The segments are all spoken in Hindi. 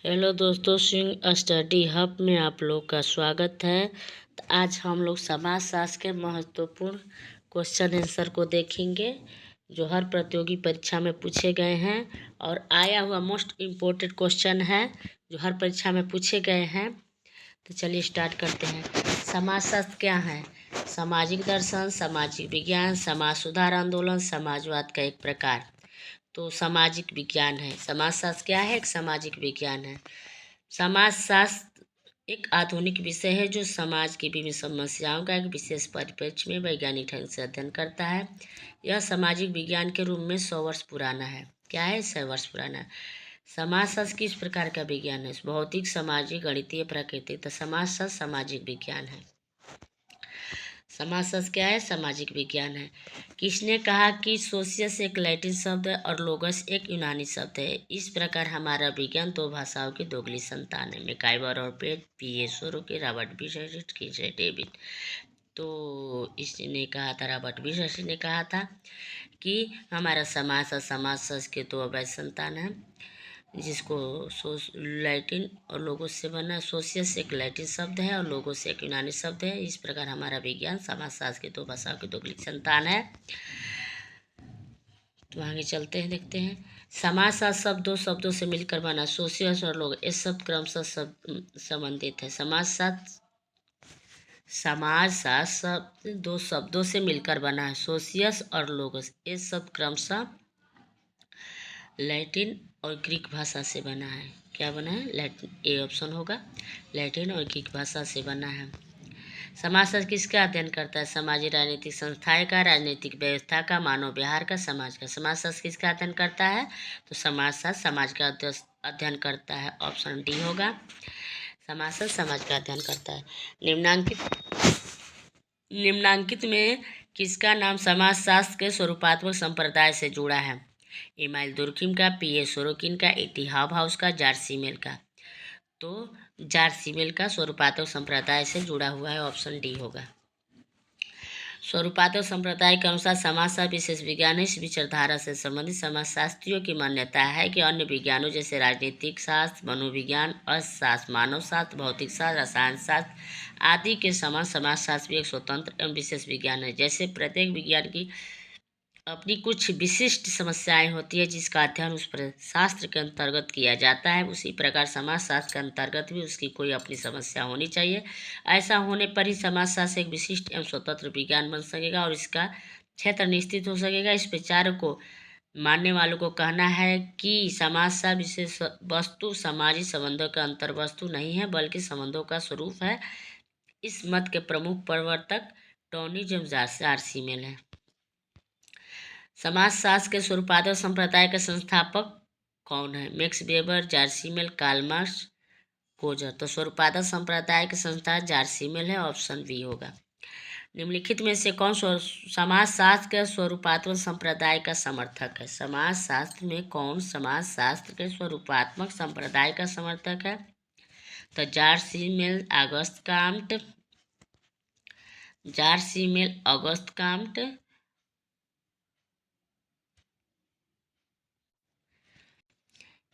हेलो दोस्तों, स्विंग स्टडी हब में आप लोग का स्वागत है। तो आज हम लोग समाजशास्त्र के महत्वपूर्ण क्वेश्चन आंसर को देखेंगे जो हर प्रतियोगी परीक्षा में पूछे गए हैं और आया हुआ मोस्ट इम्पोर्टेंट क्वेश्चन है जो हर परीक्षा में पूछे गए हैं। तो चलिए स्टार्ट करते हैं। समाजशास्त्र क्या है? सामाजिक दर्शन, सामाजिक विज्ञान, समाज सुधार आंदोलन, समाजवाद का एक प्रकार। तो सामाजिक विज्ञान है। समाजशास्त्र क्या है? एक सामाजिक विज्ञान है। समाजशास्त्र एक आधुनिक विषय है जो समाज की विभिन्न समस्याओं का एक विशेष परिप्रेक्ष्य में वैज्ञानिक ढंग से अध्ययन करता है। यह सामाजिक विज्ञान के रूप में 100 वर्ष पुराना है। क्या है? 100 वर्ष पुराना है। समाजशास्त्र किस प्रकार का विज्ञान है? भौतिक, सामाजिक, गणितीय, प्राकृतिक। तो समाजशास्त्र सामाजिक विज्ञान है। समाजशास्त्र क्या है? सामाजिक विज्ञान है। किसने कहा कि सोशियस एक लैटिन शब्द है और लोगस एक यूनानी शब्द है? इस प्रकार हमारा विज्ञान दो भाषाओं की दोगली संतान है। मैकाइवर और पेट, पी ए सोरोकी, रॉबर्ट बिशर्ट, कीजे डेविड। तो इसने कहा था, रॉबर्ट बिशर्ट ने कहा था कि हमारा समाजशास्त्र के दो अवैध संतान है, जिसको लैटिन और लोगोस से बना। सोशियस एक लैटिन शब्द है और लोगोस एक यूनानी शब्द है। इस प्रकार हमारा विज्ञान समाजशास्त्र के दो भाषाओं की दोगली संतान है। तो आगे चलते हैं, देखते हैं। समाजशास्त्र शब्द दो शब्दों से मिलकर बना। सोशियस और लोग इस शब्द क्रमशः संबंधित है। समाजशास्त्र शब्द दो शब्दों से मिलकर बना है। सोशियस और लोगस इस शब्द क्रमशः लैटिन और ग्रीक भाषा से बना है। क्या बना है? लैटिन, ए ऑप्शन होगा। लैटिन और ग्रीक भाषा से बना है। समाजशास्त्र किसका अध्ययन करता है? सामाजिक राजनीतिक संस्थाएं का, राजनीतिक व्यवस्था का, मानव व्यवहार का, समाज का। समाजशास्त्र किसका अध्ययन करता है? तो समाजशास्त्र समाज का अध्ययन करता है। ऑप्शन डी होगा। समाजशास्त्र समाज का अध्ययन करता है। निम्नांकित में किसका नाम समाजशास्त्र के स्वरूपात्मक संप्रदाय से जुड़ा है? इमाइल दुर्खिम का, पी ए सोरोकिन का, इटी हाउस का, जार्सिमेल का। तो जार्सिमेल का स्वरूपात्मक संप्रदाय से जुड़ा हुआ है। ऑप्शन डी होगा। स्वरूपात्मक संप्रदाय के अनुसार समाजशास्त्र विशेष विज्ञान है। इस विचारधारा से संबंधित समाजशास्त्रियों की मान्यता है कि अन्य विज्ञानों जैसे राजनीतिक शास्त्र, मनोविज्ञान, अर्थशास्त्र, मानव शास्त्र, भौतिक शास्त्र, रसायन शास्त्र आदि के समान समाजशास्त्र भी एक स्वतंत्र एवं विशेष विज्ञान है। जैसे प्रत्येक विज्ञान की अपनी कुछ विशिष्ट समस्याएं होती है जिसका अध्ययन उस शास्त्र के अंतर्गत किया जाता है, उसी प्रकार समाजशास्त्र के अंतर्गत भी उसकी कोई अपनी समस्या होनी चाहिए। ऐसा होने पर ही समाजशास्त्र एक विशिष्ट एवं स्वतंत्र विज्ञान बन सकेगा और इसका क्षेत्र निश्चित हो सकेगा। इस विचार को मानने वालों को कहना है कि समाजशास्त्र विशेष वस्तु सामाजिक संबंधों का अंतर वस्तु नहीं है बल्कि संबंधों का स्वरूप है। इस मत के प्रमुख प्रवर्तक टोनी जेम्स जार्सिमेल है। समाजशास्त्र के स्वरूपात्मक संप्रदाय के संस्थापक कौन है? Max Weber, Georg Simmel, Karl Marx, Coser. तो स्वरूपात्मक संप्रदाय के संस्था जार्सिमेल है। ऑप्शन बी होगा। निम्नलिखित में से कौन समाजशास्त्र के स्वरूपात्मक संप्रदाय का समर्थक है? समाजशास्त्र में कौन समाजशास्त्र के स्वरूपात्मक संप्रदाय का समर्थक है? तो Georg Simmel, Auguste Comte,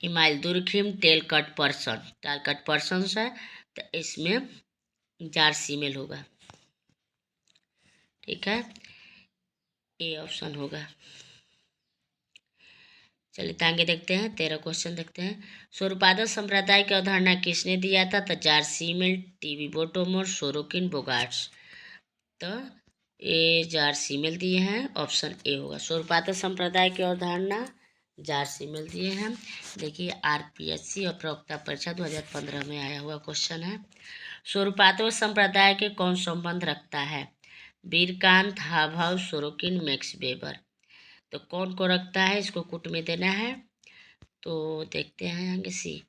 Emile Durkheim, Talcott Parson है। तो इसमें जार्सिमेल होगा। ठीक है, ए ऑप्शन होगा। चलिए आगे देखते हैं। 13 क्वेश्चन देखते हैं। स्वरूपात्मक संप्रदाय की अवधारणा किसने दिया था? तो जार्सिमेल, टीवी बोटोमोर, सोरोकिन, बोगार्ट्स। तो ये जार्सिमेल दिए हैं। ऑप्शन ए होगा। स्वरूपात्मक संप्रदाय की अवधारणा जार्सिमेल दिए हैं। देखिए, आरपीएससी और प्रवक्ता परीक्षा 2015 में आया हुआ क्वेश्चन है। स्वरूपात्मक संप्रदाय के कौन संबंध रखता है? वीरकांत, हाभाव, सोरोकिन, मैक्स वेबर। तो कौन को रखता है? इसको कुट में देना है। तो देखते हैं आगे सी,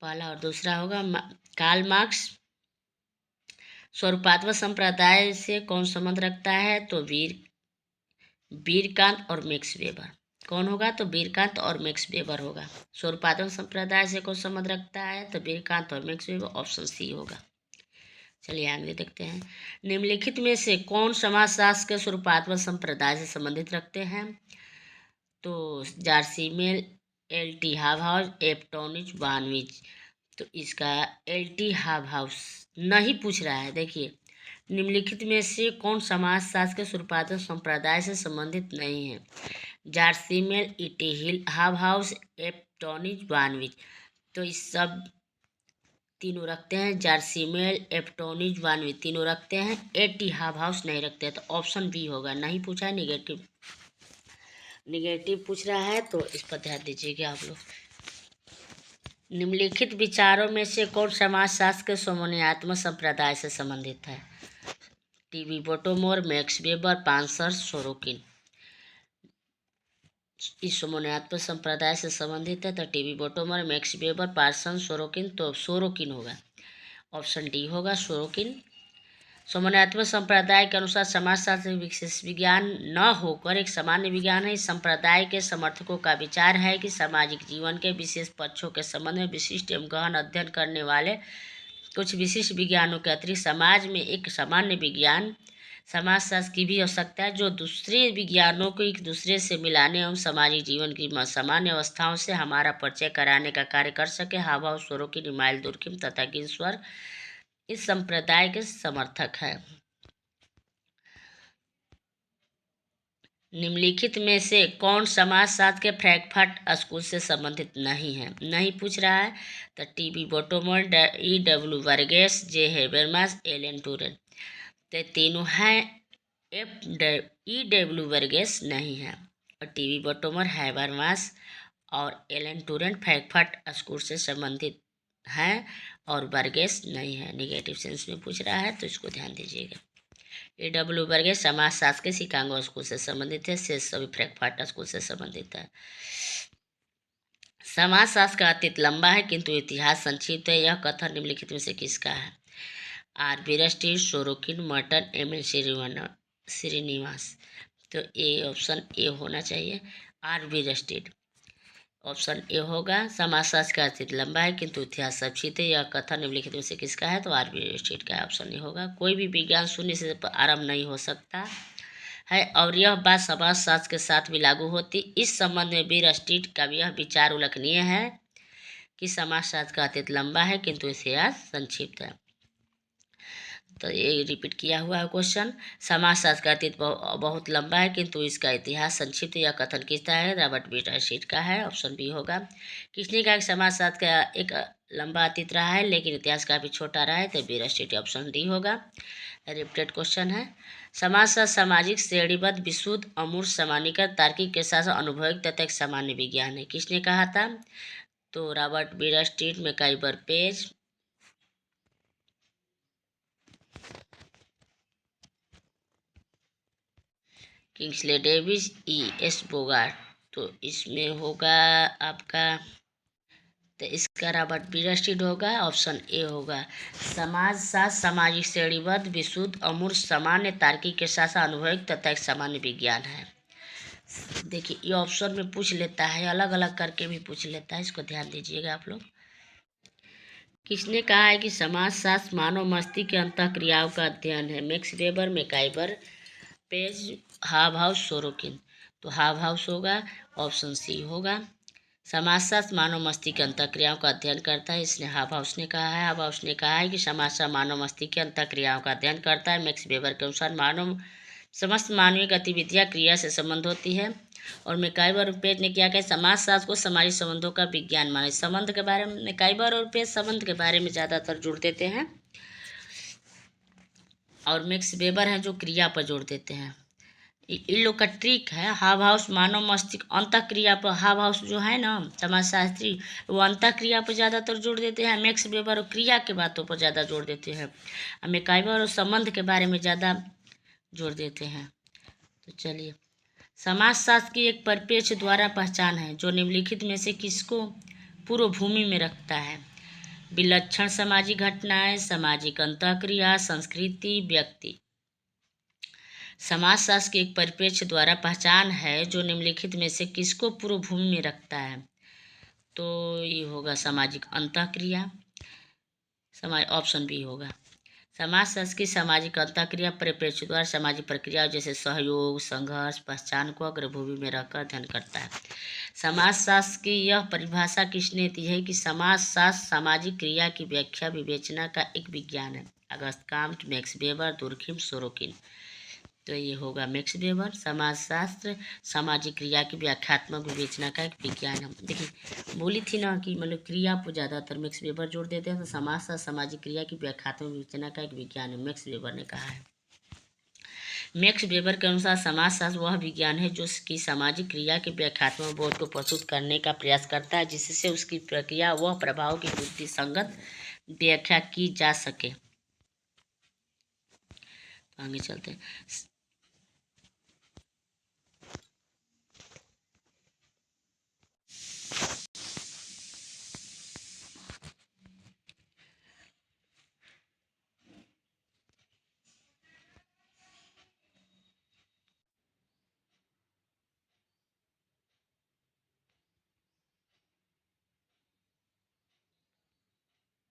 पहला और दूसरा होगा। कार्ल मार्क्स स्वरूपात्मक संप्रदाय से कौन संबंध रखता है? तो वीरकांत और मैक्स वेबर। कौन होगा? तो वीरकांत और मैक्स वेबर होगा। स्वरूपात्मक संप्रदाय से कौन संबंध रखता है? तो वीरकांत और मैक्स वेबर। ऑप्शन सी होगा। चलिए आगे देखते हैं। निम्नलिखित में से कौन समाजशास्त्र के स्वरूपात्मक संप्रदाय से संबंधित रखते हैं? तो जार्सिमेल, एल टी हाभाउस, एफ टोनिच, वानविच। तो इसका LT हाव हाउस नहीं पूछ रहा है। देखिए, निम्नलिखित में से कौन समाजशास्त्र के शुरुआती संप्रदाय से संबंधित नहीं है? जार्सिमेल, इटी हिल, हाव हाउस, एप्टोनिज, वानविच। तो इस सब तीनों रखते हैं, जार्सिमेल, एप्टोनिज, वानविच तीनों रखते हैं, एटी हाव हाउस नहीं रखते हैं। तो ऑप्शन बी होगा, नहीं पूछा है, निगेटिव पूछ रहा है, तो इस पर ध्यान दीजिएगा आप लोग। निम्नलिखित विचारों में से कौन समाजशास्त्र के सोमनियात्मक संप्रदाय से संबंधित है? टीबी बोटोमोर, मैक्स वेबर, पांसर, सोरोकिन। इस सोमनियात्मक संप्रदाय से संबंधित है तो T B Bottomore, Max Weber, Parson, Sorokin. तो सोरोकिन होगा, ऑप्शन डी होगा, सोरोकिन। सोमनात्मक संप्रदाय के अनुसार समाजशास्त्र विशेष विज्ञान न होकर एक सामान्य विज्ञान है। इस संप्रदाय के समर्थकों का विचार है कि सामाजिक जीवन के विशेष पक्षों के संबंध में विशिष्ट एवं गहन अध्ययन करने वाले कुछ विशिष्ट विज्ञानों के अतिरिक्त समाज में एक सामान्य विज्ञान समाजशास्त्र की भी आवश्यकता है, जो दूसरे विज्ञानों को एक दूसरे से मिलाने एवं सामाजिक जीवन की सामान्य अवस्थाओं से हमारा परिचय कराने का कार्य कर सके। हाव हाउस, सोरोकिन, इमाइल दुर्किम तथा गिन्सवर्ग इस संप्रदाय के समर्थक है। निम्नलिखित में से कौन समाजशास्त्र के फ्रैंकफर्ट स्कूल से संबंधित नहीं है? नहीं पूछ रहा है तो टीबी बोटोमोर, EW वर्गेस, जे हेबरमास, एलन टूरेन। तो तीनों हैं, EW वर्गेस नहीं है, और टीबी बोटोमोर, हेबरमास और एलन टूरेन फ्रैंकफर्ट स्कूल से संबंधित हैं और वर्गेस नहीं है। निगेटिव सेंस में पूछ रहा है तो इसको ध्यान दीजिएगा। EW वर्गेस समाजशास्त्र के शिकागो स्कूल से संबंधित है, शेष सभी फ्रैंकफर्ट स्कूल से संबंधित है। समाजशास्त्र का अतीत लंबा है किंतु इतिहास संक्षिप्त है। यह कथन निम्नलिखित में से किसका है? R.B. Bierstedt, Sorokin, Merton, M.N. Srinivas. तो ए ऑप्शन ए होना चाहिए, R.B. रस्टिड। ऑप्शन ए होगा, समाजशास्त्र का अतीत लंबा है किंतु इतिहास संक्षिप्त है। यह कथन निम्नलिखित में से किसका है? तो R.B. रस्टिड का ऑप्शन ए होगा। कोई भी विज्ञान शून्य से आरंभ नहीं हो सकता है और यह बात समाजशास्त्र के साथ भी लागू होती। इस संबंध में बी रस्टिड का यह विचार उल्लेखनीय है कि समाजशास्त्र का अतीत लंबा है किंतु इतिहास संक्षिप्त है। तो ये रिपीट किया हुआ है क्वेश्चन। समाजशास्त्र का अतीत बहुत लंबा है किंतु इसका इतिहास संक्षिप्त। यह कथन किसका है? रॉबर्ट बी रस्टिड का है, ऑप्शन बी होगा। किसने कहा कि समाजशास्त्र का एक लंबा अतीत रहा है लेकिन इतिहास काफी छोटा रहा है? तो बी रस्टिड, ऑप्शन डी होगा। रिपीटेड क्वेश्चन है। समाजशास्त्र सामाजिक श्रेणीबद्ध विशुद्ध अमूर्त सामान्यीकृत तार्किक के साथ अनुभविक तथा एक सामान्य विज्ञान है। किसने कहा था? तो Robert B Bierstedt, MacIver Page, Kingsley Davis, E.S. Bogardus. तो इसमें होगा आपका, तो इसका रॉबर्ट बी रस्टिड होगा, ऑप्शन ए होगा। समाजशास्त्र सामाजिक श्रेणीबद्ध विशुद्ध अमूर्त सामान्य तार्किक के साथ अनुभविक तथा एक सामान्य विज्ञान है। देखिए, ये ऑप्शन में पूछ लेता है, अलग अलग करके भी पूछ लेता है, इसको ध्यान दीजिएगा आप लोग। किसने कहा है कि समाजशास्त्र मानव मस्तिष्क के अंतःक्रियाओं का अध्ययन है? मैक्स वेबर, मैकाइवर पेज, हाव हाउस, सोरोकिन। तो हाव हाउस होगा, ऑप्शन सी होगा। समाजशास्त्र मानव मस्तिष्क की अंतःक्रियाओं का अध्ययन करता है, इसने हाव हाउस ने कहा है। हाव हाउस ने कहा है कि समाजशास्त्र मानव मस्तिष्क की अंतःक्रियाओं का अध्ययन करता है। मैक्स वेबर के अनुसार मानव समस्त मानवीय गतिविधियां क्रिया से संबंध होती है। और मैकाइवर और पेज ने क्या कहा? समाजशास्त्र को सामाजिक संबंधों का विज्ञान माना। संबंध के बारे में मैकाइवर और पेज संबंध के बारे में ज़्यादातर जोर देते हैं और मैक्स वेबर है जो क्रिया पर जोर देते हैं। इन लोग का ट्रिक है। हाव हाउस मानव मस्तिष्क अंतःक्रिया पर, हाव हाउस जो है ना समाजशास्त्री, वो अंतःक्रिया पर ज़्यादातर जोर देते हैं। मैक्स वेबर और क्रिया के बातों पर ज़्यादा जोर देते हैं। मैकाइवर और संबंध के बारे में ज़्यादा जोर देते हैं। तो चलिए, समाजशास्त्र की एक परिप्रेक्ष्य द्वारा पहचान है जो निम्नलिखित में से किसको पूर्व भूमि में रखता है? विलक्षण सामाजिक घटनाएं, सामाजिक अंतःक्रिया, संस्कृति, व्यक्ति। समाजशास्त्र की एक परिप्रेक्ष्य द्वारा पहचान है जो निम्नलिखित में से किसको पूर्व भूमि में रखता है? तो ये होगा सामाजिक अंतःक्रिया, ऑप्शन बी होगा। समाजशास्त्र की सामाजिक अंतःक्रिया परिप्रेक्ष्य द्वारा सामाजिक प्रक्रिया जैसे सहयोग, संघर्ष, पहचान को अग्रभूमि में रखकर अध्ययन करता है। समाजशास्त्र की यह परिभाषा किसने दी है कि समाजशास्त्र सामाजिक क्रिया की व्याख्या विवेचना का एक विज्ञान है। Auguste Comte, Max Weber, Durkheim, Sorokin. तो ये होगा मैक्स वेबर। समाजशास्त्र सामाजिक क्रिया की व्याख्यात्मक विवेचना का एक विज्ञान है। देखिए बोली थी ना कि मतलब क्रिया को ज़्यादातर मैक्स वेबर जोड़ देते हैं, तो समाजशास्त्र सामाजिक क्रिया की व्याख्यात्मक विवेचना का एक विज्ञान है, मैक्स वेबर ने कहा है। मैक्स वेबर के अनुसार समाजशास्त्र वह विज्ञान है जो कि सामाजिक क्रिया के व्याख्यात्मक बोध को प्रस्तुत करने का प्रयास करता है, जिससे उसकी प्रक्रिया व प्रभाव की युक्तिसंगत व्याख्या की जा सके। आगे चलते हैं।